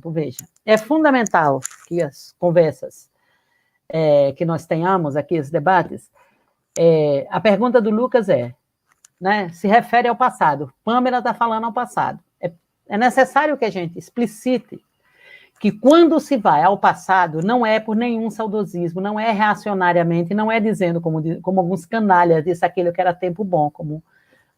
Veja, é fundamental que as conversas que nós tenhamos aqui, os debates, a pergunta do Lucas né, se refere ao passado. Pamela está falando ao passado. É necessário que a gente explicite que quando se vai ao passado, não é por nenhum saudosismo, não é reacionariamente, não é dizendo, como alguns canalhas, disse aquilo que era tempo bom, como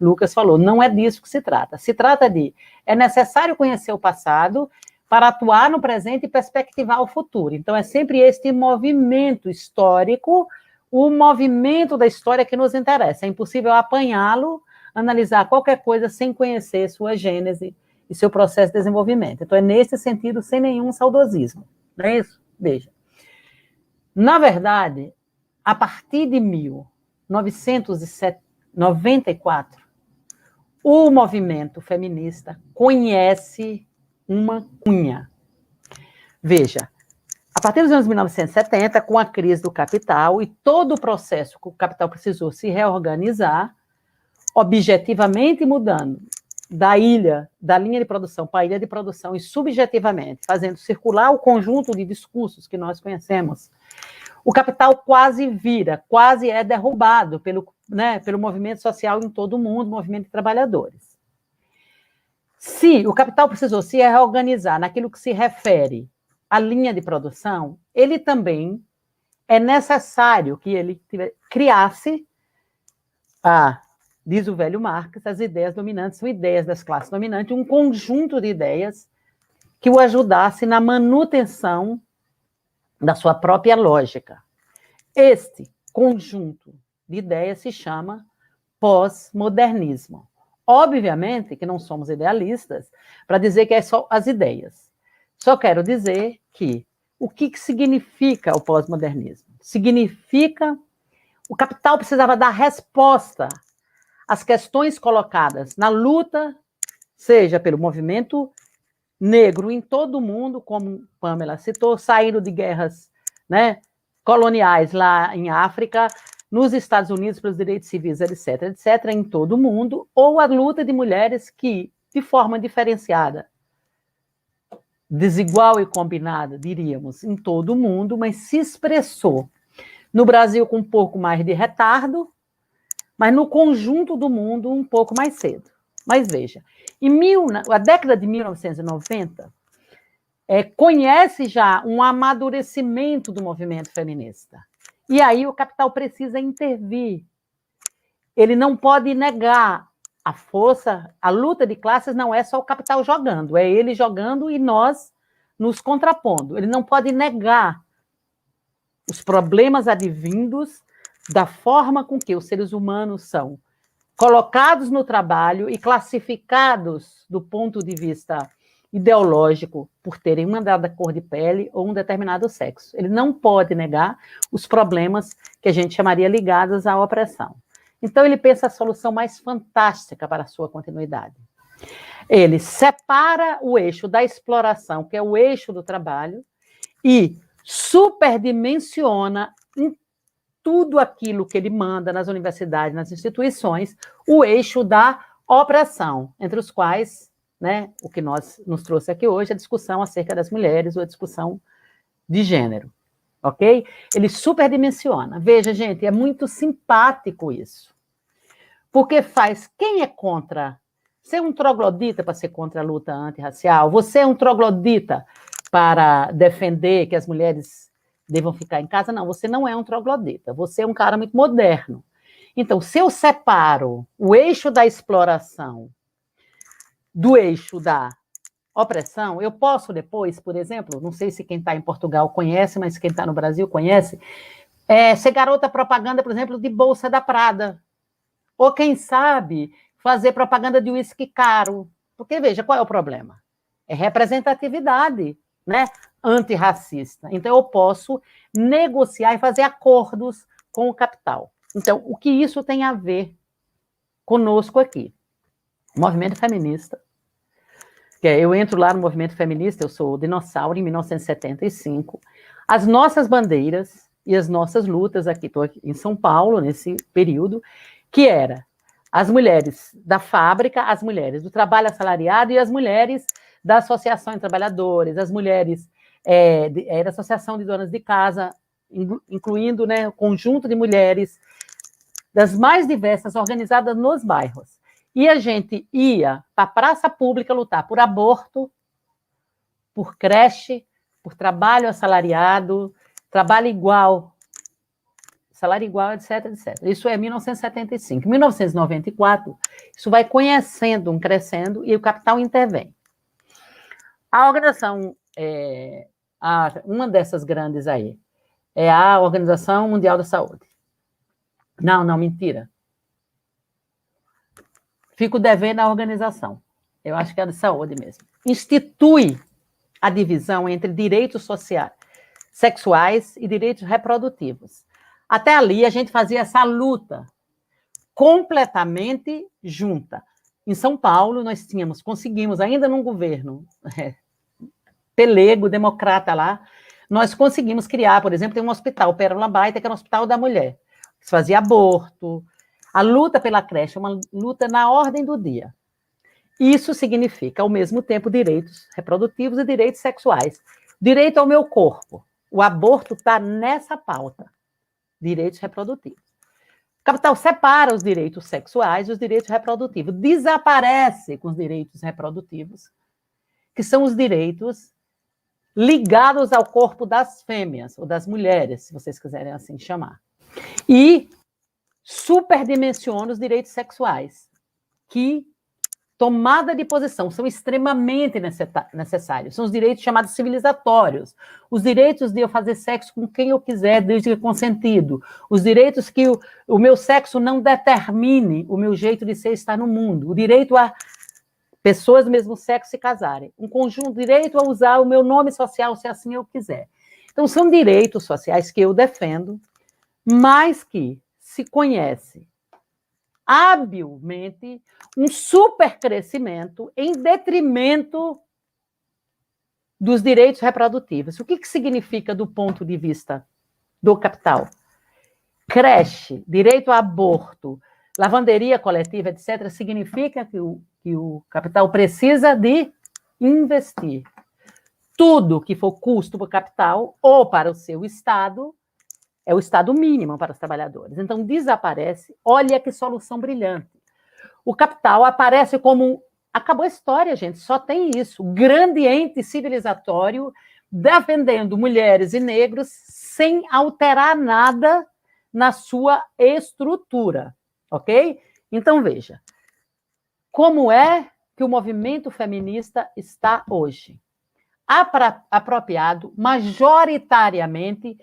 Lucas falou, não é disso que se trata. Se trata de, é necessário conhecer o passado para atuar no presente e perspectivar o futuro. Então, é sempre este movimento histórico, o movimento da história que nos interessa. É impossível apanhá-lo, analisar qualquer coisa sem conhecer sua gênese e seu processo de desenvolvimento. Então, é nesse sentido, sem nenhum saudosismo. Não é isso? Veja. Na verdade, a partir de 1994, o movimento feminista conhece uma cunha. Veja, a partir dos anos 1970, com a crise do capital e todo o processo que o capital precisou se reorganizar, objetivamente mudando da linha de produção para a ilha de produção e subjetivamente fazendo circular o conjunto de discursos que nós conhecemos, o capital quase é derrubado pelo movimento social em todo o mundo, movimento de trabalhadores. Se o capital precisou se reorganizar naquilo que se refere à linha de produção, ele também é necessário que ele criasse, diz o velho Marx, as ideias dominantes são ideias das classes dominantes, um conjunto de ideias que o ajudasse na manutenção da sua própria lógica. Este conjunto de ideias se chama pós-modernismo. Obviamente que não somos idealistas para dizer que é só as ideias. Só quero dizer que o que significa o pós-modernismo? Significa o capital precisava dar resposta às questões colocadas na luta, seja pelo movimento negro em todo o mundo, como Pamela citou, saindo de guerras, né, coloniais lá em África, nos Estados Unidos pelos direitos civis, etc., etc., em todo o mundo, ou a luta de mulheres que, de forma diferenciada, desigual e combinada, diríamos, em todo o mundo, mas se expressou no Brasil com um pouco mais de retardo, mas no conjunto do mundo um pouco mais cedo. Mas veja, a década de 1990 conhece já um amadurecimento do movimento feminista. E aí o capital precisa intervir. Ele não pode negar a força, a luta de classes não é só o capital jogando, é ele jogando e nós nos contrapondo. Ele não pode negar os problemas advindos da forma com que os seres humanos são colocados no trabalho e classificados do ponto de vista ideológico por terem uma dada cor de pele ou um determinado sexo. Ele não pode negar os problemas que a gente chamaria ligados à opressão. Então, ele pensa a solução mais fantástica para a sua continuidade. Ele separa o eixo da exploração, que é o eixo do trabalho, e superdimensiona em tudo aquilo que ele manda nas universidades, nas instituições, o eixo da opressão, entre os quais, né, o que nos trouxe aqui hoje, a discussão acerca das mulheres, ou a discussão de gênero, ok? Ele superdimensiona. Veja, gente, é muito simpático isso. Porque quem é contra? Você é um troglodita para ser contra a luta antirracial? Você é um troglodita para defender que as mulheres devam ficar em casa? Não, você não é um troglodita. Você é um cara muito moderno. Então, se eu separo o eixo da exploração do eixo da opressão, eu posso depois, por exemplo, não sei se quem está em Portugal conhece, mas quem está no Brasil conhece, ser garota propaganda, por exemplo, de Bolsa da Prada. Ou, quem sabe, fazer propaganda de uísque caro. Porque, veja, qual é o problema? É representatividade, né, antirracista. Então, eu posso negociar e fazer acordos com o capital. Então, o que isso tem a ver conosco aqui? O movimento feminista, eu entro lá no movimento feminista, eu sou dinossauro, em 1975, as nossas bandeiras e as nossas lutas aqui, estou aqui em São Paulo, nesse período, que era as mulheres da fábrica, as mulheres do trabalho assalariado e as mulheres da Associação de Trabalhadores, as mulheres da Associação de Donas de Casa, incluindo, né, o conjunto de mulheres das mais diversas, organizadas nos bairros. E a gente ia para a praça pública lutar por aborto, por creche, por trabalho assalariado, trabalho igual, salário igual, etc, etc. Isso é 1975. Em 1994, isso vai crescendo, e o capital intervém. A organização, uma dessas grandes aí, é a Organização Mundial da Saúde. Não, mentira. Fico devendo a organização. Eu acho que é de saúde mesmo. Institui a divisão entre direitos sociais, sexuais e direitos reprodutivos. Até ali, a gente fazia essa luta completamente junta. Em São Paulo, nós conseguimos, ainda num governo pelego, democrata lá, nós conseguimos criar, por exemplo, tem um hospital, Pérola Baita, que era um hospital da mulher, que se fazia aborto. A luta pela creche é uma luta na ordem do dia. Isso significa, ao mesmo tempo, direitos reprodutivos e direitos sexuais. Direito ao meu corpo. O aborto está nessa pauta. Direitos reprodutivos. O capital separa os direitos sexuais e os direitos reprodutivos. Desaparece com os direitos reprodutivos, que são os direitos ligados ao corpo das fêmeas, ou das mulheres, se vocês quiserem assim chamar. E superdimensiona os direitos sexuais, que, tomada de posição, são extremamente necessários. São os direitos chamados civilizatórios. Os direitos de eu fazer sexo com quem eu quiser, desde que consentido. Os direitos que o meu sexo não determine o meu jeito de ser e estar no mundo. O direito a pessoas do mesmo sexo se casarem. Um conjunto, direito a usar o meu nome social, se assim eu quiser. Então, são direitos sociais que eu defendo, mas que se conhece habilmente um supercrescimento em detrimento dos direitos reprodutivos. O que significa do ponto de vista do capital? Creche, direito a aborto, lavanderia coletiva, etc., significa que o capital precisa de investir. Tudo que for custo para o capital ou para o seu Estado é o Estado mínimo para os trabalhadores. Então, desaparece. Olha que solução brilhante. O capital aparece como... Acabou a história, gente. Só tem isso. Grande ente civilizatório defendendo mulheres e negros sem alterar nada na sua estrutura. Ok? Então, veja. Como é que o movimento feminista está hoje? Apropriado majoritariamente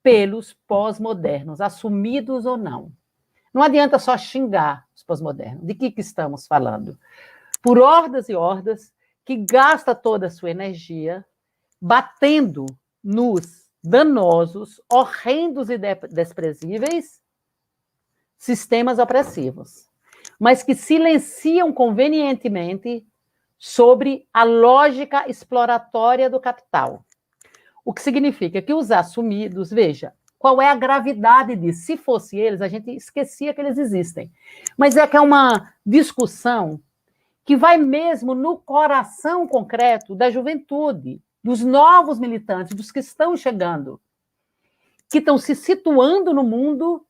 pelos pós-modernos, assumidos ou não. Não adianta só xingar os pós-modernos. De que estamos falando? Por hordas e hordas que gasta toda a sua energia batendo nos danosos, horrendos e desprezíveis sistemas opressivos, mas que silenciam convenientemente sobre a lógica exploratória do capital. O que significa que os assumidos, veja, qual é a gravidade disso? Se fosse eles, a gente esquecia que eles existem. Mas é que é uma discussão que vai mesmo no coração concreto da juventude, dos novos militantes, dos que estão chegando, que estão se situando no mundo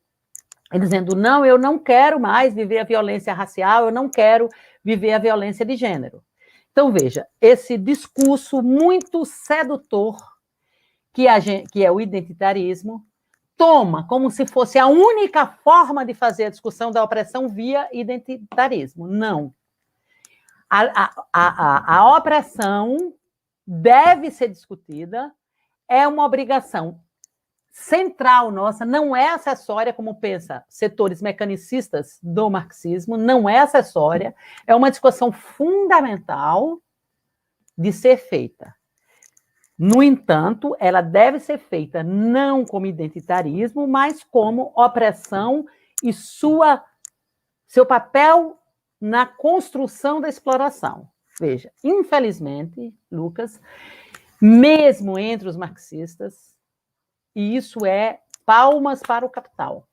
e dizendo, não, eu não quero mais viver a violência racial, eu não quero viver a violência de gênero. Então, veja, esse discurso muito sedutor, que é o identitarismo, toma como se fosse a única forma de fazer a discussão da opressão via identitarismo. Não. A opressão deve ser discutida, é uma obrigação central nossa, não é acessória, como pensa setores mecanicistas do marxismo, não é acessória, é uma discussão fundamental de ser feita. No entanto, ela deve ser feita não como identitarismo, mas como opressão e seu papel na construção da exploração. Veja, infelizmente, Lucas, mesmo entre os marxistas, e isso é palmas para o capital,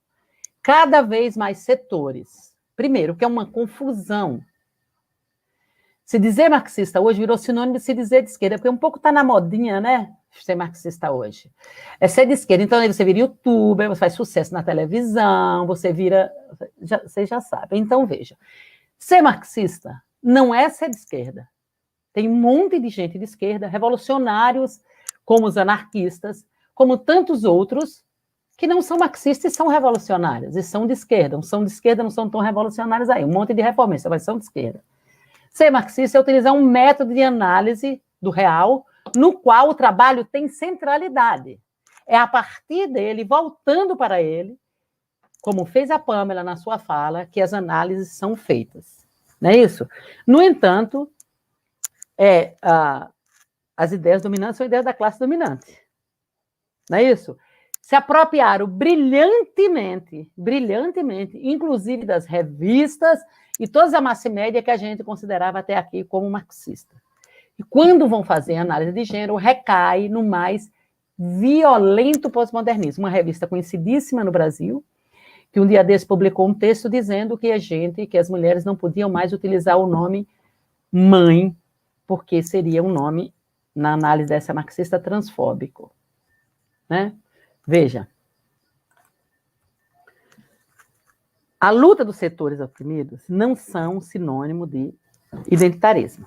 cada vez mais setores. Primeiro, que é uma confusão. Se dizer marxista hoje virou sinônimo de se dizer de esquerda, porque um pouco está na modinha, né? Ser marxista hoje. É ser de esquerda. Então, aí você vira youtuber, você faz sucesso na televisão, você vira... Vocês já sabem. Então, veja. Ser marxista não é ser de esquerda. Tem um monte de gente de esquerda, revolucionários, como os anarquistas, como tantos outros, que não são marxistas e são revolucionários, e são de esquerda. Não são de esquerda, não são tão revolucionários aí. Um monte de reformistas, mas são de esquerda. Ser marxista é utilizar um método de análise do real, no qual o trabalho tem centralidade. É a partir dele, voltando para ele, como fez a Pamela na sua fala, que as análises são feitas. Não é isso? No entanto, as ideias dominantes são ideias da classe dominante. Não é isso? Se apropriaram brilhantemente, inclusive das revistas e toda a massa média que a gente considerava até aqui como marxista. E quando vão fazer análise de gênero, recai no mais violento pós-modernismo. Uma revista conhecidíssima no Brasil, que um dia desse publicou um texto dizendo que as mulheres não podiam mais utilizar o nome mãe, porque seria um nome, na análise dessa marxista, transfóbico. Né? Veja. A luta dos setores oprimidos não são sinônimo de identitarismo.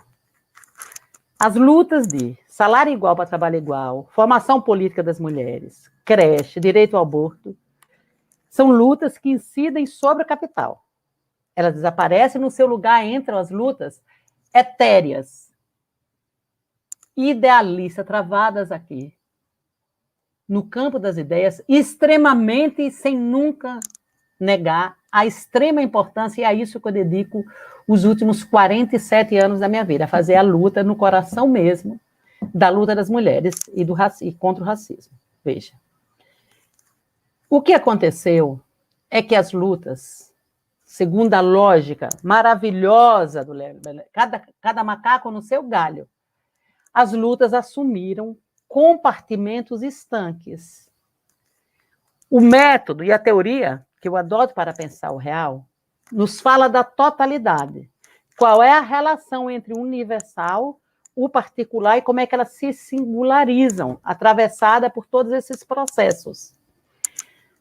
As lutas de salário igual para trabalho igual, formação política das mulheres, creche, direito ao aborto, são lutas que incidem sobre o capital. Elas desaparecem, no seu lugar entram as lutas etéreas, idealistas, travadas aqui, no campo das ideias, extremamente, sem nunca negar a extrema importância, e a isso que eu dedico os últimos 47 anos da minha vida, a fazer a luta no coração mesmo da luta das mulheres e contra o racismo. Veja. O que aconteceu é que as lutas, segundo a lógica maravilhosa do cada macaco no seu galho, as lutas assumiram compartimentos estanques. O método e a teoria que eu adoto para pensar o real nos fala da totalidade. Qual é a relação entre o universal, o particular e como é que elas se singularizam, atravessada por todos esses processos.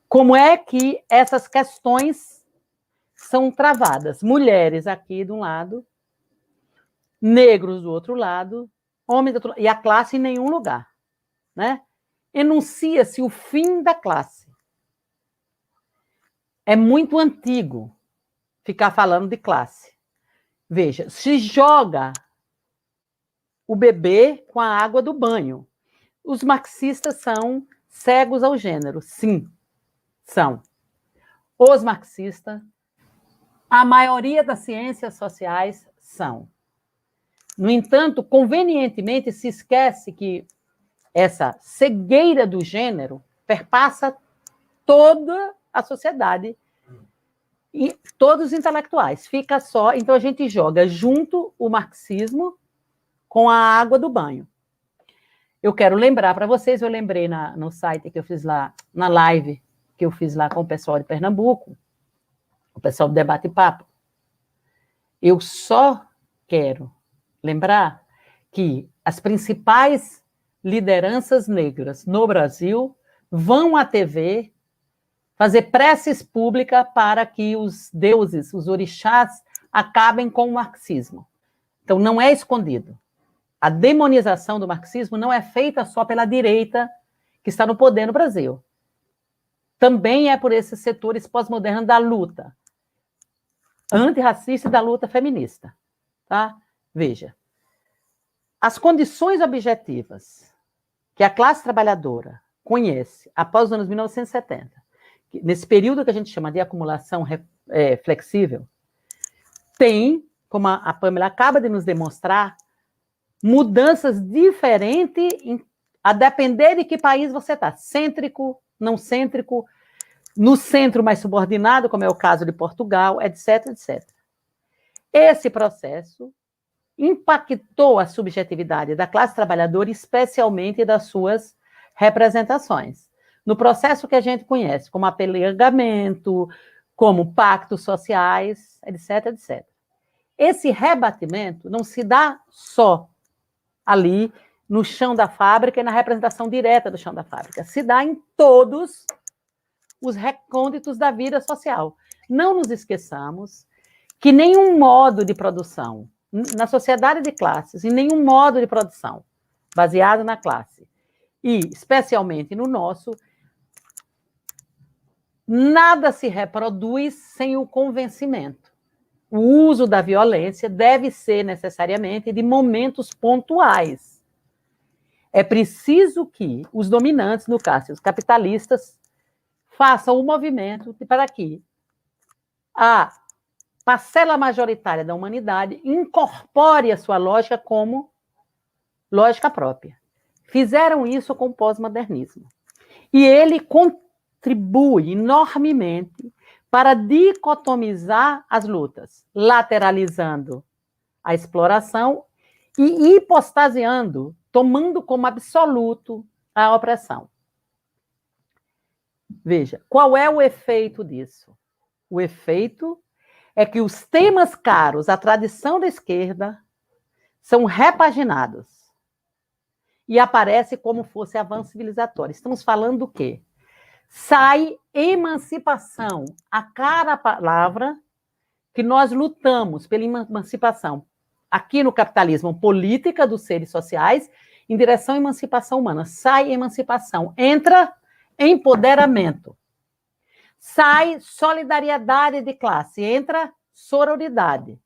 Como é que essas questões são travadas? Mulheres aqui de um lado, negros do outro lado, homens do outro lado, e a classe em nenhum lugar. Né? Enuncia-se o fim da classe. É muito antigo ficar falando de classe. Veja, se joga o bebê com a água do banho. Os marxistas são cegos ao gênero. Sim, são. Os marxistas, a maioria das ciências sociais são. No entanto, convenientemente se esquece que essa cegueira do gênero perpassa toda a sociedade e todos os intelectuais. Fica só, então a gente joga junto o marxismo com a água do banho. Eu quero lembrar para vocês, eu lembrei no site que eu fiz lá, na live que eu fiz lá com o pessoal de Pernambuco, o pessoal do Debate e Papo. Eu só quero lembrar que as principais lideranças negras no Brasil vão à TV fazer preces públicas para que os deuses, os orixás, acabem com o marxismo. Então, não é escondido. A demonização do marxismo não é feita só pela direita que está no poder no Brasil. Também é por esses setores pós-modernos da luta antirracista e da luta feminista. Tá? Veja. As condições objetivas que a classe trabalhadora conhece após os anos 1970, nesse período que a gente chama de acumulação flexível, tem, como a Pamela acaba de nos demonstrar, mudanças diferentes a depender de que país você está. Cêntrico, não cêntrico, no centro mais subordinado, como é o caso de Portugal, etc, etc. Esse processo impactou a subjetividade da classe trabalhadora, especialmente das suas representações. No processo que a gente conhece como apelangamento, como pactos sociais, etc, etc. esse rebatimento não se dá só ali no chão da fábrica e na representação direta do chão da fábrica. Se dá em todos os recônditos da vida social. Não nos esqueçamos que nenhum modo de produção, na sociedade de classes, em nenhum modo de produção baseado na classe, e especialmente no nosso, nada se reproduz sem o convencimento. O uso da violência deve ser necessariamente de momentos pontuais. É preciso que os dominantes, no caso, os capitalistas, façam o movimento para que a parcela majoritária da humanidade incorpore a sua lógica como lógica própria. Fizeram isso com o pós-modernismo. E ele contribui enormemente para dicotomizar as lutas, lateralizando a exploração e hipostasiando, tomando como absoluto a opressão. Veja, qual é o efeito disso? O efeito é que os temas caros à tradição da esquerda são repaginados e aparece como fosse avanço civilizatório. Estamos falando do quê? Sai emancipação, a cara palavra que nós lutamos pela emancipação aqui no capitalismo, política dos seres sociais, em direção à emancipação humana. Sai emancipação, entra empoderamento. Sai solidariedade de classe, entra sororidade.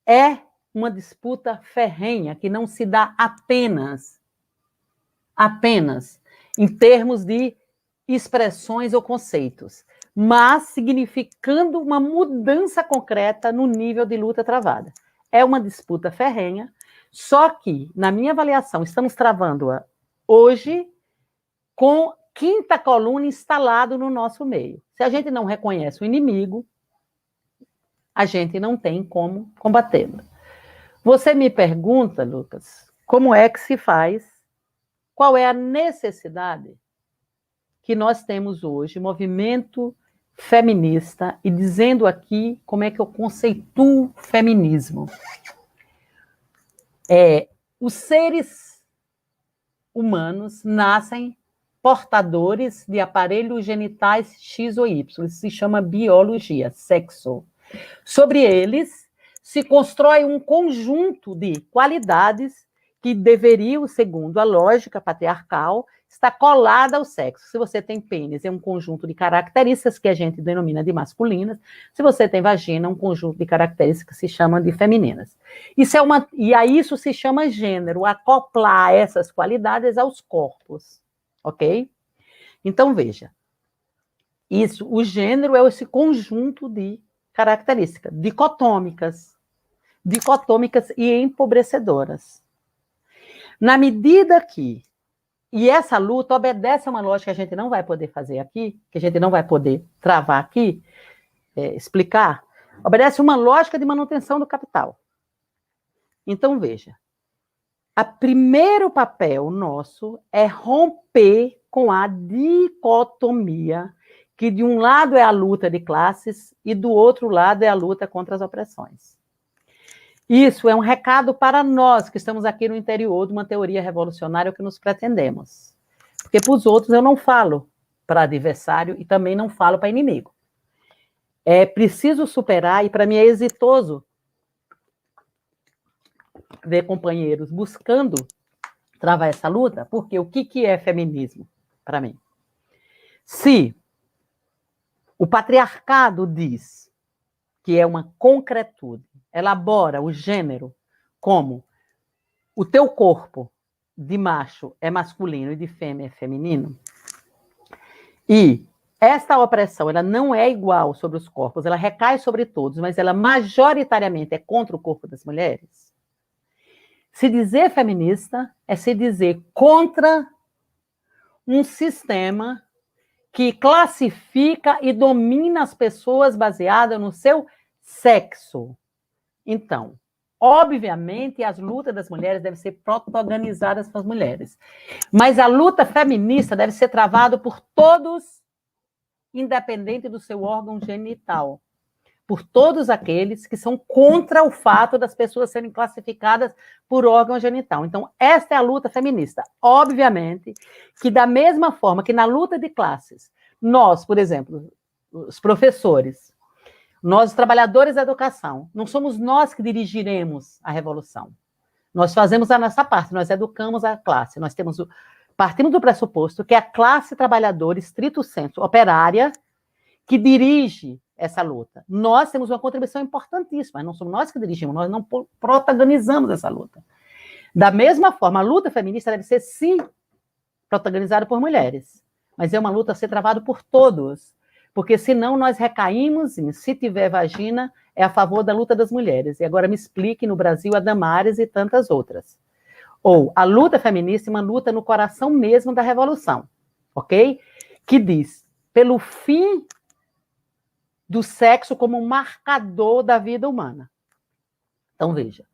É uma disputa ferrenha que não se dá apenas em termos de expressões ou conceitos, mas significando uma mudança concreta no nível de luta travada. É uma disputa ferrenha, só que, na minha avaliação, estamos travando-a hoje com quinta coluna instalado no nosso meio. Se a gente não reconhece o inimigo, a gente não tem como combatê-lo. Você me pergunta, Lucas, como é que se faz, qual é a necessidade que nós temos hoje, movimento feminista, e dizendo aqui como é que eu conceituo feminismo. Os seres humanos nascem portadores de aparelhos genitais X ou Y. Isso se chama biologia, sexo. Sobre eles se constrói um conjunto de qualidades que deveriam, segundo a lógica patriarcal, estar colada ao sexo. Se você tem pênis, é um conjunto de características que a gente denomina de masculinas. Se você tem vagina, é um conjunto de características que se chamam de femininas. E a isso se chama gênero, acoplar essas qualidades aos corpos. Ok? Então, veja. O gênero é esse conjunto de características dicotômicas e empobrecedoras. Na medida que, e essa luta obedece a uma lógica que a gente não vai poder fazer aqui, que a gente não vai poder travar aqui, explicar, obedece uma lógica de manutenção do capital. Então, veja, o primeiro papel nosso é romper com a dicotomia, que de um lado é a luta de classes e do outro lado é a luta contra as opressões. Isso é um recado para nós que estamos aqui no interior de uma teoria revolucionária que nos pretendemos. Porque para os outros eu não falo para adversário e também não falo para inimigo. É preciso superar, e para mim é exitoso ver companheiros buscando travar essa luta, porque o que é feminismo para mim? Se o patriarcado diz que é uma concretude, elabora o gênero como o teu corpo de macho é masculino e de fêmea é feminino, e esta opressão ela não é igual sobre os corpos, ela recai sobre todos, mas ela majoritariamente é contra o corpo das mulheres. Se dizer feminista é se dizer contra um sistema que classifica e domina as pessoas baseada no seu sexo. Então, obviamente, as lutas das mulheres devem ser protagonizadas pelas mulheres. Mas a luta feminista deve ser travada por todos, independente do seu órgão genital. por todos aqueles que são contra o fato das pessoas serem classificadas por órgão genital. Então, esta é a luta feminista. Obviamente que, da mesma forma que na luta de classes, nós, por exemplo, os professores, nós, os trabalhadores da educação, não somos nós que dirigiremos a revolução. Nós fazemos a nossa parte, nós educamos a classe, partimos do pressuposto que é a classe trabalhadora, estrito sensu, operária, que dirige essa luta. Nós temos uma contribuição importantíssima, mas não somos nós que dirigimos, nós não protagonizamos essa luta. Da mesma forma, a luta feminista deve ser, sim, protagonizada por mulheres, mas é uma luta a ser travada por todos, porque senão nós recaímos em, se tiver vagina, é a favor da luta das mulheres. E agora me explique no Brasil a Damares e tantas outras. Ou a luta feminista é uma luta no coração mesmo da revolução, ok? Que diz, pelo fim do sexo como um marcador da vida humana. Então, veja,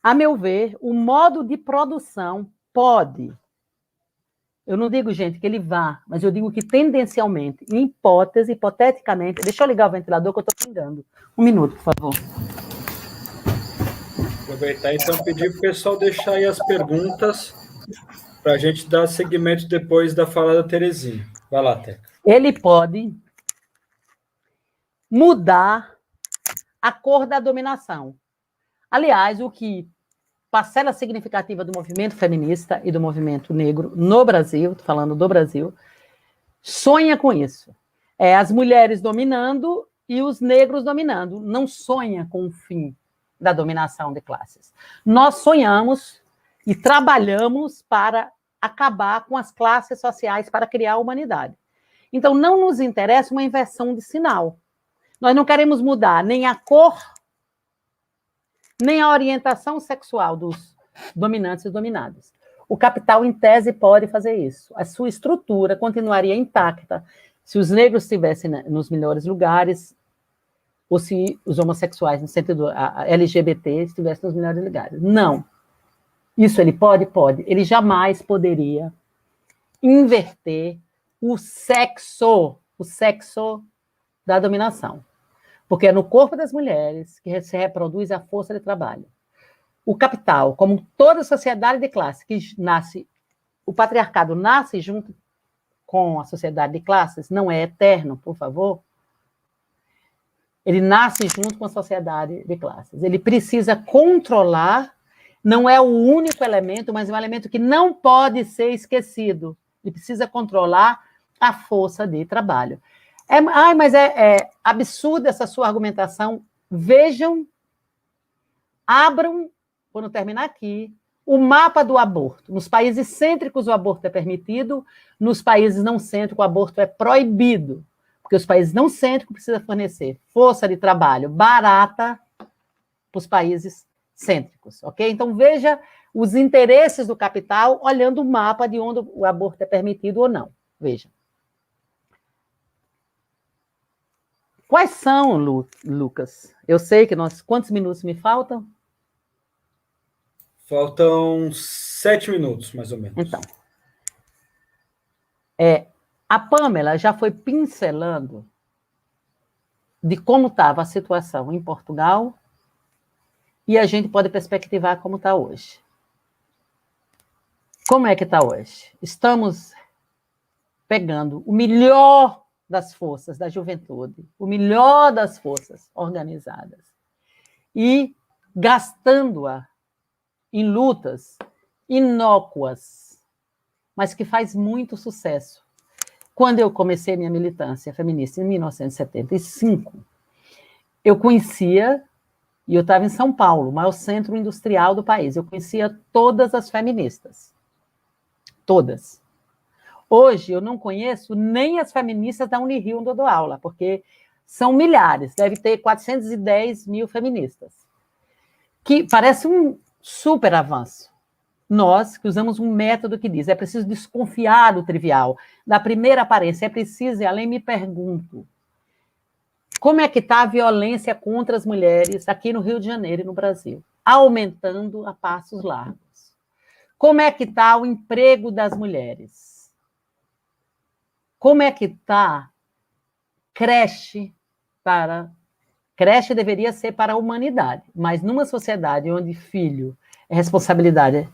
a meu ver, o modo de produção pode, eu não digo, gente, que ele vá, mas eu digo que tendencialmente, em hipótese, hipoteticamente, deixa eu ligar o ventilador que eu estou pingando. Um minuto, por favor. Aproveitar, então, pedir para o pessoal deixar aí as perguntas para a gente dar seguimento depois da fala da Terezinha. Vai lá, Teca. Ele pode mudar a cor da dominação. Aliás, o que parcela significativa do movimento feminista e do movimento negro no Brasil, estou falando do Brasil, sonha com isso. É as mulheres dominando e os negros dominando. Não sonha com o fim da dominação de classes. Nós sonhamos e trabalhamos para acabar com as classes sociais para criar a humanidade. Então, não nos interessa uma inversão de sinal. Nós não queremos mudar nem a cor, nem a orientação sexual dos dominantes e dominados. O capital, em tese, pode fazer isso. A sua estrutura continuaria intacta se os negros estivessem nos melhores lugares ou se os homossexuais, no sentido LGBT, estivessem nos melhores lugares. Não. Isso ele pode? Pode. Ele jamais poderia inverter o sexo da dominação. Porque é no corpo das mulheres que se reproduz a força de trabalho. O capital, como toda sociedade de classe que nasce, o patriarcado nasce junto com a sociedade de classes, não é eterno, por favor. Ele nasce junto com a sociedade de classes. Ele precisa controlar, não é o único elemento, mas é um elemento que não pode ser esquecido. Ele precisa controlar a força de trabalho. Mas é absurda essa sua argumentação. Vejam, abram, quando terminar aqui, o mapa do aborto. Nos países cêntricos, o aborto é permitido, nos países não cêntricos, o aborto é proibido, porque os países não cêntricos precisam fornecer força de trabalho barata para os países cêntricos, ok? Então, veja os interesses do capital olhando o mapa de onde o aborto é permitido ou não. Veja. Quais são, Lucas? Eu sei que quantos minutos me faltam? Faltam 7 minutos, mais ou menos. Então, a Pamela já foi pincelando de como estava a situação em Portugal e a gente pode perspectivar como está hoje. Como é que está hoje? Estamos pegando o melhor das forças da juventude, o melhor das forças organizadas, e gastando-a em lutas inócuas, mas que faz muito sucesso. Quando eu comecei minha militância feminista em 1975, eu conhecia, e eu estava em São Paulo, o maior centro industrial do país, eu conhecia todas as feministas. Todas. Hoje, eu não conheço nem as feministas da Unirio, onde eu dou aula, porque são milhares, deve ter 410 mil feministas. Que parece um super avanço. Nós, que usamos um método que diz, é preciso desconfiar do trivial, da primeira aparência, é preciso, e além me pergunto, como é que está a violência contra as mulheres aqui no Rio de Janeiro e no Brasil? Aumentando a passos largos. Como é que está o emprego das mulheres? Como é que está creche para Creche deveria ser para a humanidade, mas numa sociedade onde filho é responsabilidade,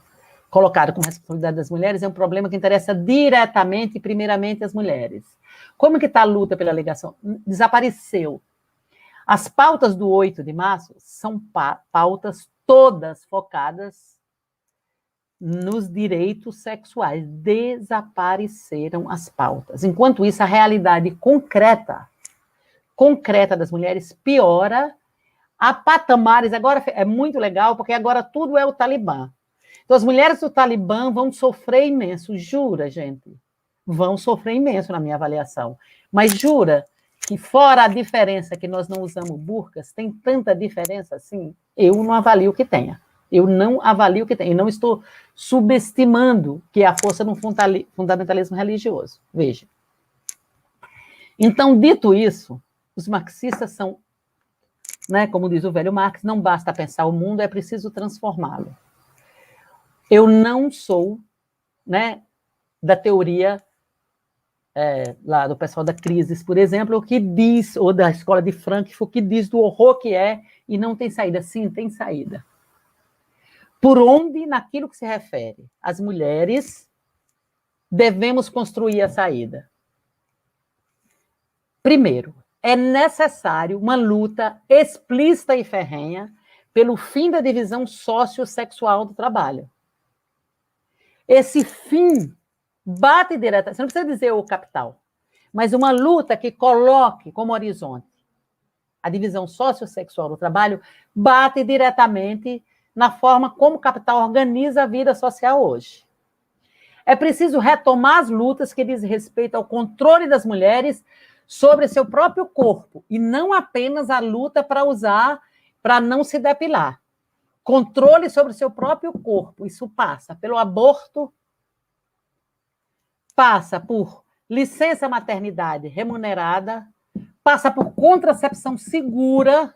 colocado como responsabilidade das mulheres, é um problema que interessa diretamente e primeiramente as mulheres. Como que está a luta pela ligação? Desapareceu. As pautas do 8 de março são pautas todas focadas nos direitos sexuais. Desapareceram as pautas. Enquanto isso, a realidade concreta das mulheres piora a patamares. Agora é muito legal, porque agora tudo é o Talibã. Então, as mulheres do Talibã vão sofrer imenso. Jura, gente? Vão sofrer imenso na minha avaliação. Mas jura que, fora a diferença que nós não usamos burcas, tem tanta diferença assim? Eu não avalio que tenha. Eu não avalio que tenha. Eu não estou subestimando que é a força no fundamentalismo religioso. Veja. Então, dito isso, os marxistas são, né, como diz o velho Marx, não basta pensar o mundo, é preciso transformá-lo. Eu não sou, né, da teoria lá do pessoal da Crises, por exemplo, o que diz, ou da escola de Frankfurt, que diz do horror que é e não tem saída. Sim, tem saída. Por onde, naquilo que se refere às mulheres, devemos construir a saída? Primeiro, é necessário uma luta explícita e ferrenha pelo fim da divisão sociossexual do trabalho. Esse fim bate diretamente, você não precisa dizer o capital, mas uma luta que coloque como horizonte a divisão sociossexual do trabalho bate diretamente na forma como o capital organiza a vida social hoje. É preciso retomar as lutas que dizem respeito ao controle das mulheres sobre seu próprio corpo, e não apenas a luta para não se depilar. Controle sobre seu próprio corpo, isso passa pelo aborto, passa por licença maternidade remunerada, passa por contracepção segura,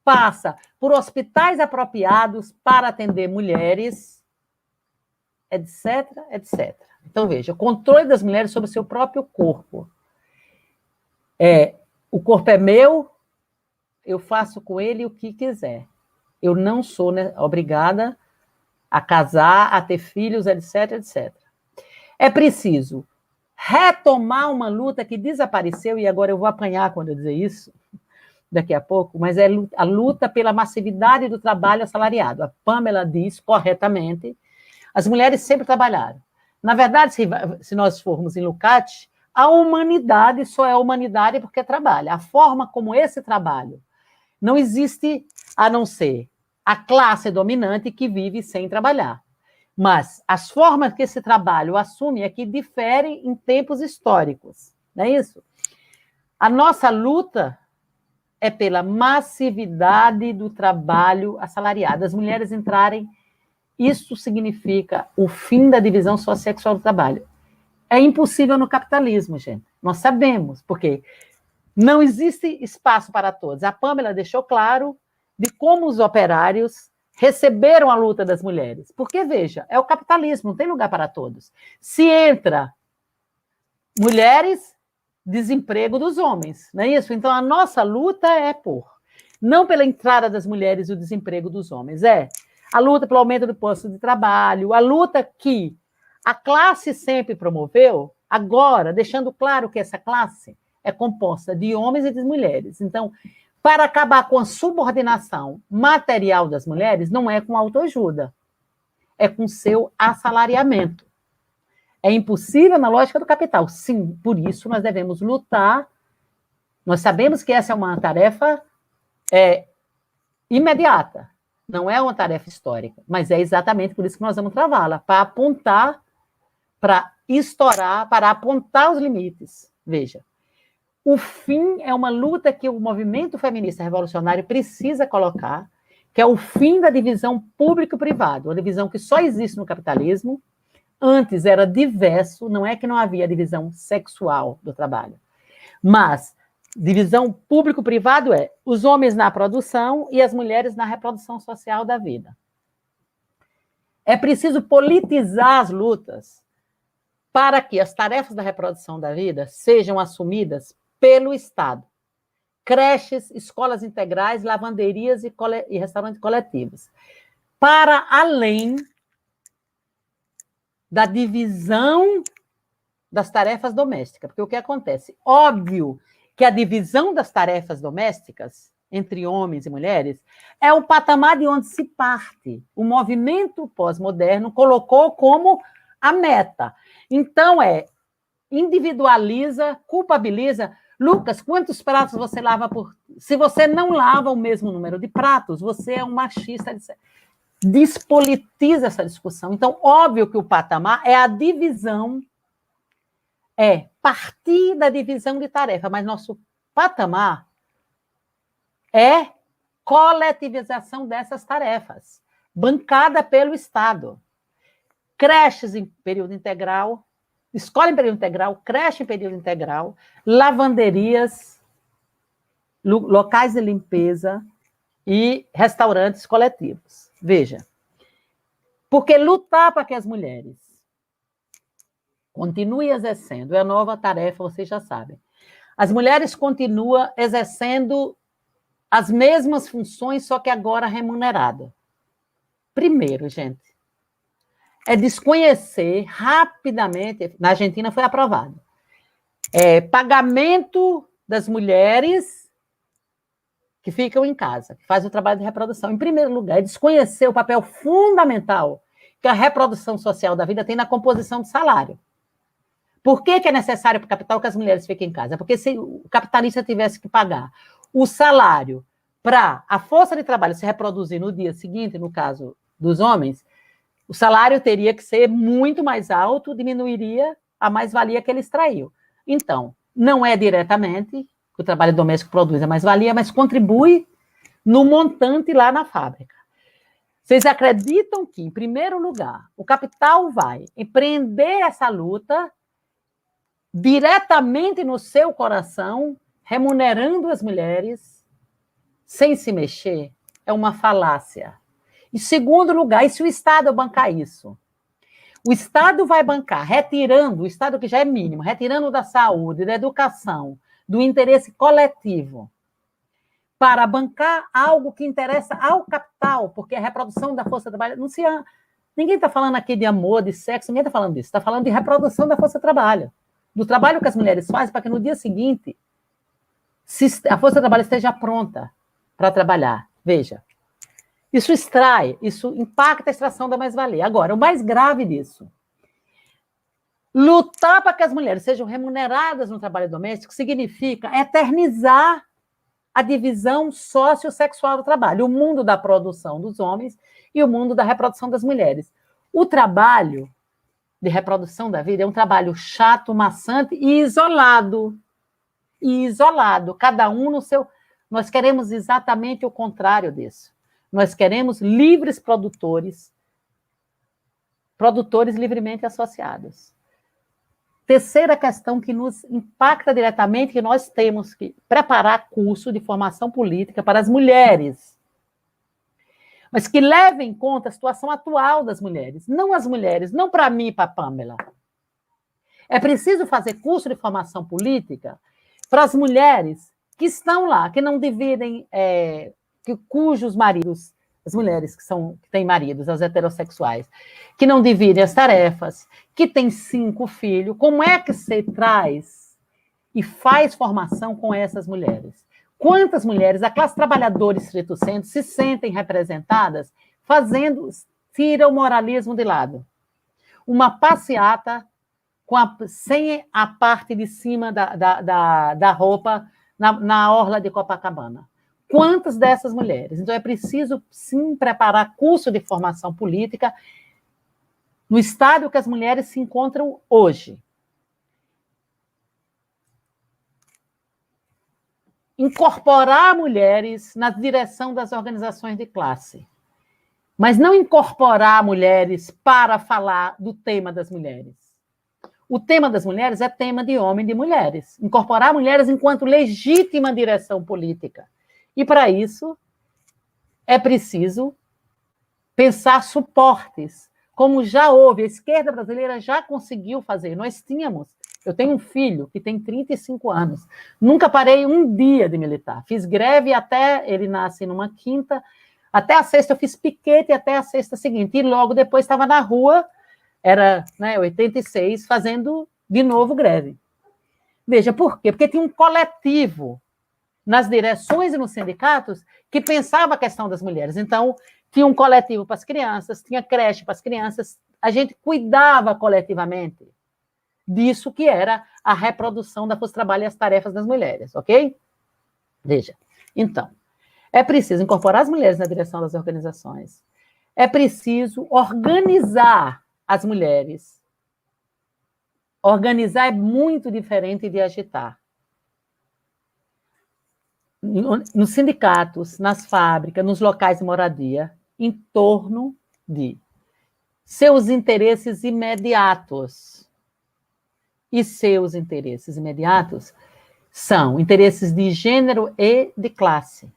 passa por hospitais apropriados para atender mulheres, etc, etc. Então, veja, controle das mulheres sobre o seu próprio corpo. O corpo é meu, eu faço com ele o que quiser. Eu não sou, né, obrigada a casar, a ter filhos, etc, etc. É preciso retomar uma luta que desapareceu, e agora eu vou apanhar quando eu dizer isso, daqui a pouco, mas é a luta pela massividade do trabalho assalariado. A Pamela diz corretamente, as mulheres sempre trabalharam. Na verdade, se nós formos em Lukács, a humanidade só é humanidade porque trabalha. A forma como esse trabalho não existe a não ser a classe dominante que vive sem trabalhar. Mas as formas que esse trabalho assume é que diferem em tempos históricos, não é isso? A nossa luta é pela massividade do trabalho assalariado. As mulheres entrarem, isso significa o fim da divisão sociossexual do trabalho. É impossível no capitalismo, gente. Nós sabemos, porque não existe espaço para todos. A Pamela deixou claro de como os operários receberam a luta das mulheres. Porque, veja, é o capitalismo, não tem lugar para todos. Se entra mulheres, desemprego dos homens, não é isso? Então, a nossa luta é não pela entrada das mulheres e o desemprego dos homens, é a luta pelo aumento do posto de trabalho, a luta que a classe sempre promoveu, agora, deixando claro que essa classe é composta de homens e de mulheres. Então, para acabar com a subordinação material das mulheres, não é com autoajuda, é com seu assalariamento. É impossível na lógica do capital. Sim, por isso nós devemos lutar. Nós sabemos que essa é uma tarefa imediata, não é uma tarefa histórica, mas é exatamente por isso que nós vamos travá-la, para apontar, para estourar, para apontar os limites. Veja, o fim é uma luta que o movimento feminista revolucionário precisa colocar, que é o fim da divisão público-privado, uma divisão que só existe no capitalismo. Antes era diverso, não é que não havia divisão sexual do trabalho, mas divisão público-privado é os homens na produção e as mulheres na reprodução social da vida. É preciso politizar as lutas para que as tarefas da reprodução da vida sejam assumidas pelo Estado. creches, escolas integrais, lavanderias e restaurantes coletivos. Para além da divisão das tarefas domésticas. Porque o que acontece? Óbvio que a divisão das tarefas domésticas entre homens e mulheres é o patamar de onde se parte. O movimento pós-moderno colocou como a meta. Então, individualiza, culpabiliza. Lucas, quantos pratos você lava por... Se você não lava o mesmo número de pratos, você é um machista. Despolitiza essa discussão. Então, óbvio que o patamar é a divisão, partir da divisão de tarefa, mas nosso patamar é coletivização dessas tarefas, bancada pelo Estado. Creches em período integral, escola em período integral, creche em período integral, lavanderias, locais de limpeza e restaurantes coletivos. Veja, porque lutar para que as mulheres continuem exercendo é a nova tarefa, vocês já sabem. As mulheres continuam exercendo as mesmas funções, só que agora remunerada. Primeiro, gente, é desconhecer rapidamente, na Argentina foi aprovado, pagamento das mulheres que ficam em casa, que fazem o trabalho de reprodução. Em primeiro lugar, é desconhecer o papel fundamental que a reprodução social da vida tem na composição do salário. Por que é necessário para o capital que as mulheres fiquem em casa? Porque se o capitalista tivesse que pagar o salário para a força de trabalho se reproduzir no dia seguinte, no caso dos homens, o salário teria que ser muito mais alto, diminuiria a mais-valia que ele extraiu. Então, não é diretamente que o trabalho doméstico produz a mais-valia, mas contribui no montante lá na fábrica. Vocês acreditam que, em primeiro lugar, o capital vai empreender essa luta diretamente no seu coração, remunerando as mulheres, sem se mexer? É uma falácia. Em segundo lugar, e se o Estado bancar isso? O Estado vai bancar, retirando, o Estado que já é mínimo, retirando da saúde, da educação, do interesse coletivo, para bancar algo que interessa ao capital, porque a reprodução da força de trabalho... Ninguém está falando aqui de amor, de sexo, ninguém está falando disso. Está falando de reprodução da força de trabalho. Do trabalho que as mulheres fazem para que no dia seguinte a força de trabalho esteja pronta para trabalhar. Veja, isso impacta a extração da mais-valia. Agora, o mais grave disso, lutar para que as mulheres sejam remuneradas no trabalho doméstico significa eternizar a divisão sociossexual do trabalho, o mundo da produção dos homens e o mundo da reprodução das mulheres. O trabalho de reprodução da vida é um trabalho chato, maçante e isolado. Cada um no seu... Nós queremos exatamente o contrário disso. Nós queremos livres produtores livremente associados. Terceira questão que nos impacta diretamente, que nós temos que preparar curso de formação política para as mulheres, mas que leve em conta a situação atual das mulheres, não para mim e para a Pamela. É preciso fazer curso de formação política para as mulheres que estão lá, que não dividem, cujos maridos, as mulheres que têm maridos, as heterossexuais, que não dividem as tarefas, que têm 5 filhos. Como é que você traz e faz formação com essas mulheres? Quantas mulheres da classe trabalhadora estrito sensu se sentem representadas tira o moralismo de lado? Uma passeata sem a parte de cima da roupa na orla de Copacabana. Quantas dessas mulheres? Então, é preciso, sim, preparar curso de formação política no estado que as mulheres se encontram hoje. Incorporar mulheres na direção das organizações de classe, mas não incorporar mulheres para falar do tema das mulheres. O tema das mulheres é tema de homem e de mulheres. Incorporar mulheres enquanto legítima direção política. E, para isso, é preciso pensar suportes, como já houve, a esquerda brasileira já conseguiu fazer. Nós tínhamos Eu tenho um filho que tem 35 anos. Nunca parei um dia de militar. Fiz greve até ele nasce numa quinta. Até a sexta eu fiz piquete até a sexta seguinte. E logo depois estava na rua, era 86, fazendo de novo greve. Veja, por quê? Porque tinha um coletivo nas direções e nos sindicatos que pensava a questão das mulheres. Então, tinha um coletivo para as crianças, tinha creche para as crianças, a gente cuidava coletivamente disso que era a reprodução da força de trabalho e as tarefas das mulheres, ok? Veja, então, é preciso incorporar as mulheres na direção das organizações, é preciso organizar as mulheres. Organizar é muito diferente de agitar. Nos sindicatos, nas fábricas, nos locais de moradia, em torno de seus interesses imediatos. E seus interesses imediatos são interesses de gênero e de classe.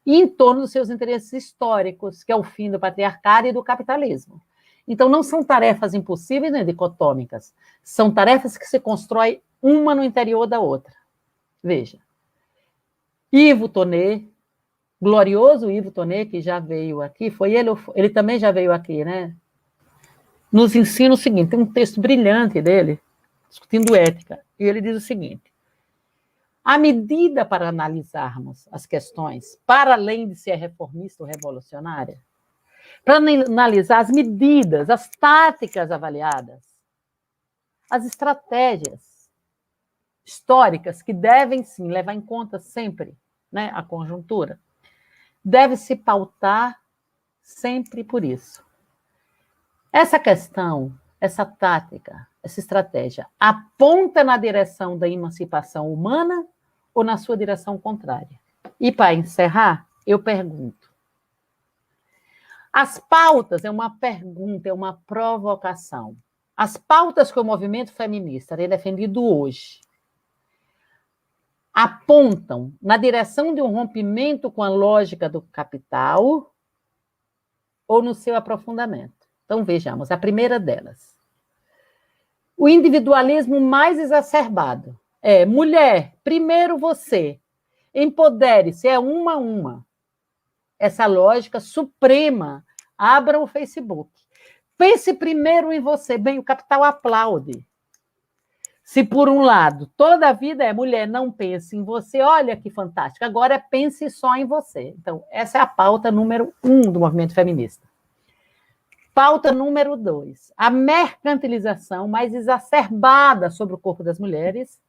E em torno dos seus interesses históricos, que é o fim do patriarcado e do capitalismo. Então, não são tarefas impossíveis nem dicotômicas. São tarefas que se constroem uma no interior da outra. Veja. Yves Tonet, glorioso Yves Tonet, que já veio aqui, foi ele também já veio aqui, né? Nos ensina o seguinte, tem um texto brilhante dele, discutindo ética, e ele diz o seguinte: a medida para analisarmos as questões, para além de ser reformista ou revolucionária, para analisar as medidas, as táticas avaliadas, as estratégias históricas que devem, sim, levar em conta sempre, né, a conjuntura, deve se pautar sempre por isso. Essa questão, essa tática, essa estratégia, aponta na direção da emancipação humana ou na sua direção contrária? E, para encerrar, eu pergunto, as pautas, é uma pergunta, é uma provocação. As pautas que o movimento feminista tem defendido hoje apontam na direção de um rompimento com a lógica do capital ou no seu aprofundamento? Então, vejamos, a primeira delas. O individualismo mais exacerbado é: mulher, primeiro você, empodere-se, é uma a uma. Essa lógica suprema, abra o Facebook. Pense primeiro em você. Bem, o capital aplaude. Se, por um lado, toda a vida é mulher, não pense em você, olha que fantástico, agora pense só em você. Então, essa é a pauta número 1 do movimento feminista. Pauta número 2, a mercantilização mais exacerbada sobre o corpo das mulheres,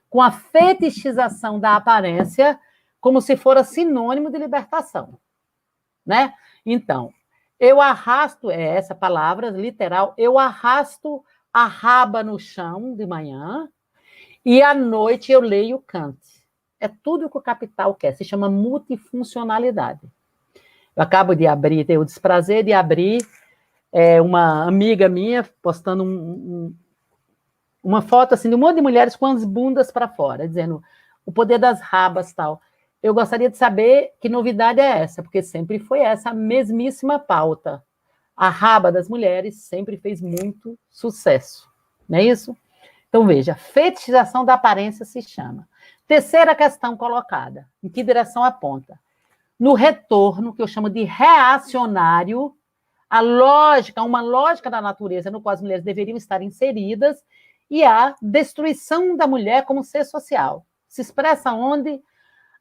com a fetichização da aparência como se fora sinônimo de libertação. Né? Então, eu arrasto, essa palavra literal, eu arrasto a raba no chão de manhã e à noite eu leio Kant. É tudo que o capital quer, se chama multifuncionalidade. Eu acabo de abrir, tenho o desprazer de abrir uma amiga minha postando uma foto assim, de um monte de mulheres com as bundas para fora, dizendo o poder das rabas e tal. Eu gostaria de saber que novidade é essa, porque sempre foi essa mesmíssima pauta. A raba das mulheres sempre fez muito sucesso, não é isso? Então, veja, fetichização da aparência se chama. Terceira questão colocada, em que direção aponta? No retorno, que eu chamo de reacionário, a lógica, uma lógica da natureza no qual as mulheres deveriam estar inseridas, e a destruição da mulher como ser social. Se expressa onde?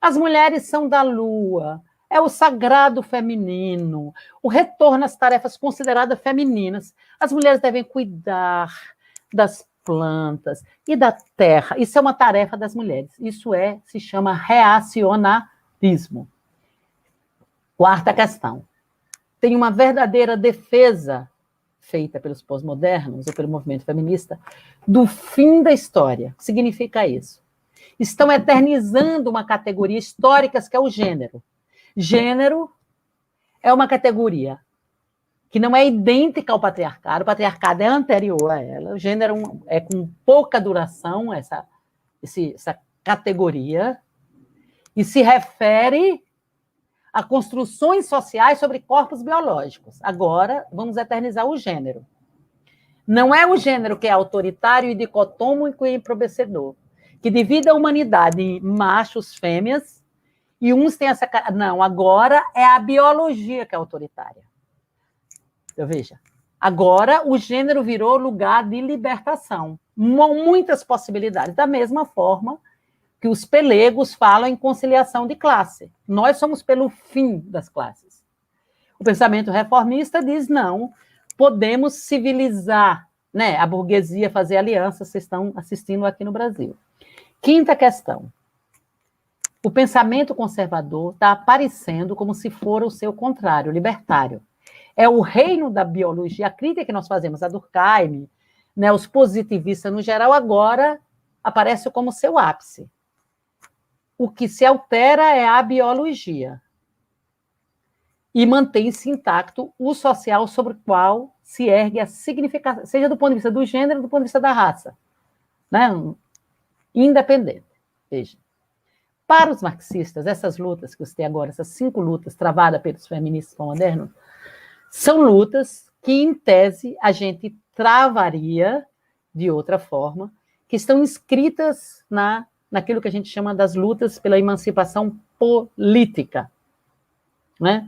As mulheres são da lua, é o sagrado feminino, o retorno às tarefas consideradas femininas. As mulheres devem cuidar das plantas e da terra. Isso é uma tarefa das mulheres. Isso se chama reacionarismo. Quarta questão. Tem uma verdadeira defesa feita pelos pós-modernos ou pelo movimento feminista do fim da história. O que significa isso? Estão eternizando uma categoria histórica que é o gênero. Gênero é uma categoria que não é idêntica ao patriarcado, o patriarcado é anterior a ela, o gênero é com pouca duração, essa categoria, e se refere a construções sociais sobre corpos biológicos. Agora, vamos eternizar o gênero. Não é o gênero que é autoritário e dicotômico e empobrecedor, que divide a humanidade em machos, fêmeas, e uns têm essa... Não, agora é a biologia que é autoritária. Então, veja, agora o gênero virou lugar de libertação. Muitas possibilidades. Da mesma forma que os pelegos falam em conciliação de classe. Nós somos pelo fim das classes. O pensamento reformista diz, não, podemos civilizar, né, a burguesia, fazer aliança, vocês estão assistindo aqui no Brasil. Quinta questão. O pensamento conservador está aparecendo como se for o seu contrário, libertário. É o reino da biologia, a crítica que nós fazemos, a Durkheim, né, os positivistas no geral, agora aparece como seu ápice. O que se altera é a biologia. E mantém-se intacto o social sobre o qual se ergue a significação, seja do ponto de vista do gênero, do ponto de vista da raça. Né? Independente. Veja. Para os marxistas, essas lutas que você tem agora, essas 5 lutas travadas pelos feministas modernos, são lutas que, em tese, a gente travaria de outra forma, que estão inscritas naquilo que a gente chama das lutas pela emancipação política. Né?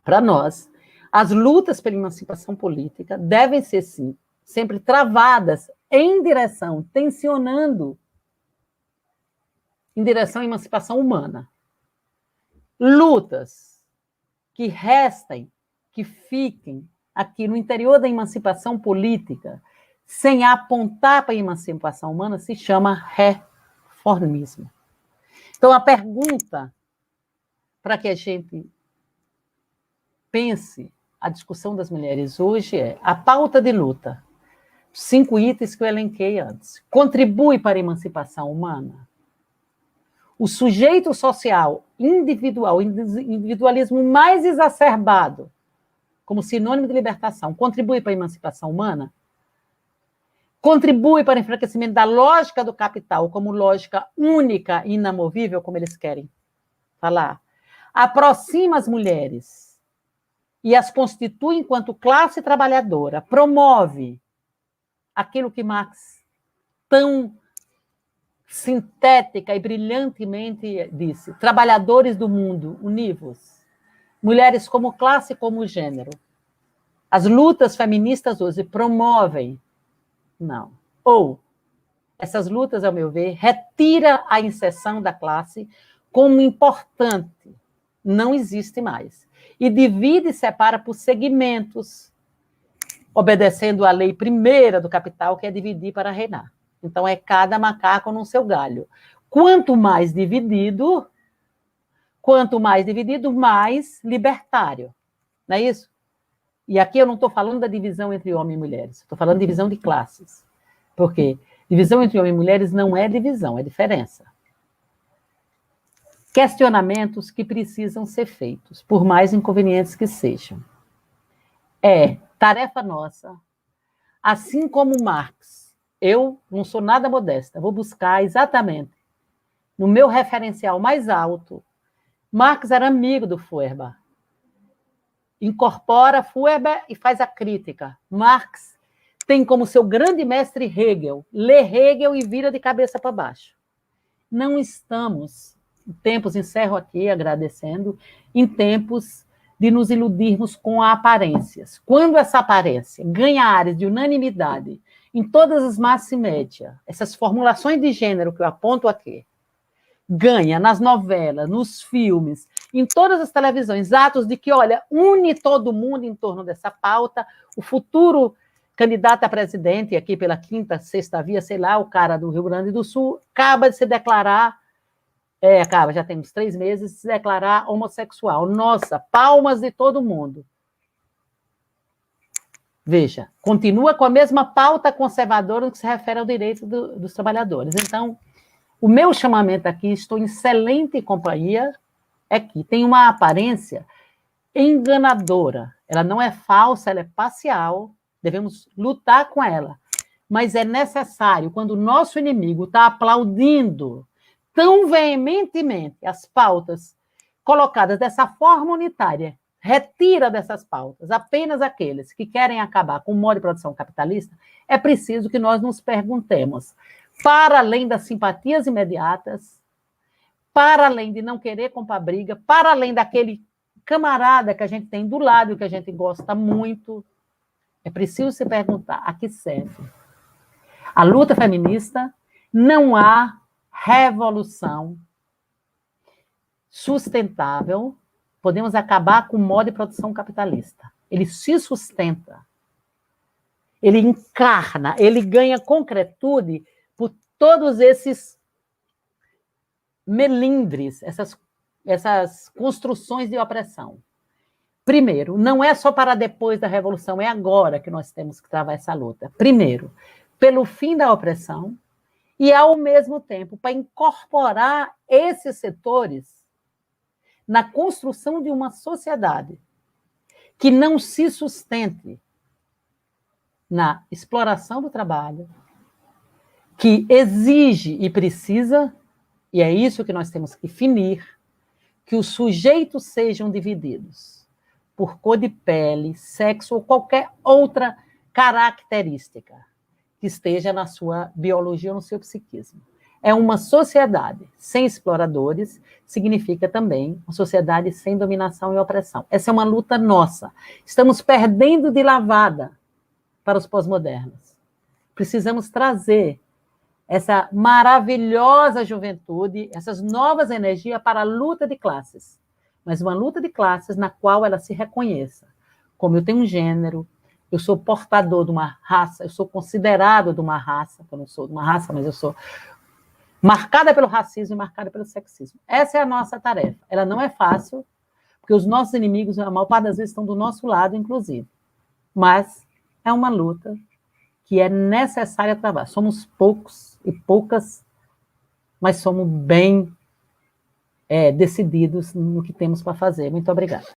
Para nós, as lutas pela emancipação política devem ser, sim, sempre travadas em direção, tensionando em direção à emancipação humana. Lutas que restem, que fiquem aqui no interior da emancipação política, sem apontar para a emancipação humana, se chama reformismo. Então, a pergunta para que a gente pense a discussão das mulheres hoje é a pauta de luta, 5 itens que eu elenquei antes, contribui para a emancipação humana? O sujeito social individual, individualismo mais exacerbado, como sinônimo de libertação, contribui para a emancipação humana? Contribui para o enfraquecimento da lógica do capital como lógica única e inamovível, como eles querem falar? Aproxima as mulheres e as constitui enquanto classe trabalhadora, promove aquilo que Marx tão sintética e brilhantemente disse, trabalhadores do mundo, univos, mulheres como classe e como gênero. As lutas feministas hoje promovem? Não. Ou, essas lutas, ao meu ver, retira a inserção da classe como importante, não existe mais. E divide e separa por segmentos, obedecendo à lei primeira do capital, que é dividir para reinar. Então, é cada macaco no seu galho. Quanto mais dividido, mais libertário. Não é isso? E aqui eu não estou falando da divisão entre homens e mulheres, estou falando de divisão de classes. Porque divisão entre homens e mulheres não é divisão, é diferença. Questionamentos que precisam ser feitos, por mais inconvenientes que sejam. É tarefa nossa, assim como Marx. Eu não sou nada modesta, vou buscar exatamente no meu referencial mais alto. Marx era amigo do Feuerbach. Incorpora Feuerbach e faz a crítica. Marx tem como seu grande mestre Hegel. Lê Hegel e vira de cabeça para baixo. Não estamos, em tempos, encerro aqui agradecendo, em tempos de nos iludirmos com aparências. Quando essa aparência ganha áreas de unanimidade em todas as massas e média, essas formulações de gênero que eu aponto aqui, ganha nas novelas, nos filmes, em todas as televisões, atos de que, olha, une todo mundo em torno dessa pauta, o futuro candidato a presidente, aqui pela 5ª, 6ª via, sei lá, o cara do Rio Grande do Sul, acaba de se declarar, já tem uns 3 meses, se declarar homossexual. Nossa, palmas de todo mundo. Veja, continua com a mesma pauta conservadora no que se refere ao direito dos trabalhadores. Então, o meu chamamento aqui, estou em excelente companhia, é que tem uma aparência enganadora. Ela não é falsa, ela é parcial, devemos lutar com ela. Mas é necessário, quando o nosso inimigo está aplaudindo tão veementemente as pautas colocadas dessa forma unitária, retira dessas pautas apenas aqueles que querem acabar com o modo de produção capitalista, é preciso que nós nos perguntemos, para além das simpatias imediatas, para além de não querer comprar briga, para além daquele camarada que a gente tem do lado, que a gente gosta muito, é preciso se perguntar a que serve. A luta feminista, não há revolução sustentável. Podemos acabar com o modo de produção capitalista. Ele se sustenta, ele encarna, ele ganha concretude por todos esses melindres, essas construções de opressão. Primeiro, não é só para depois da revolução, é agora que nós temos que travar essa luta. Primeiro, pelo fim da opressão e, ao mesmo tempo, para incorporar esses setores na construção de uma sociedade que não se sustente na exploração do trabalho, que exige e precisa, e é isso que nós temos que definir, que os sujeitos sejam divididos por cor de pele, sexo ou qualquer outra característica que esteja na sua biologia ou no seu psiquismo. É uma sociedade sem exploradores, significa também uma sociedade sem dominação e opressão. Essa é uma luta nossa. Estamos perdendo de lavada para os pós-modernos. Precisamos trazer essa maravilhosa juventude, essas novas energias para a luta de classes. Mas uma luta de classes na qual ela se reconheça. Como eu tenho um gênero, eu sou portador de uma raça, eu sou considerado de uma raça, eu não sou de uma raça, mas eu sou marcada pelo racismo e marcada pelo sexismo. Essa é a nossa tarefa. Ela não é fácil, porque os nossos inimigos, a maior parte das vezes, estão do nosso lado, inclusive. Mas é uma luta que é necessária travar. Somos poucos e poucas, mas somos bem decididos no que temos para fazer. Muito obrigada.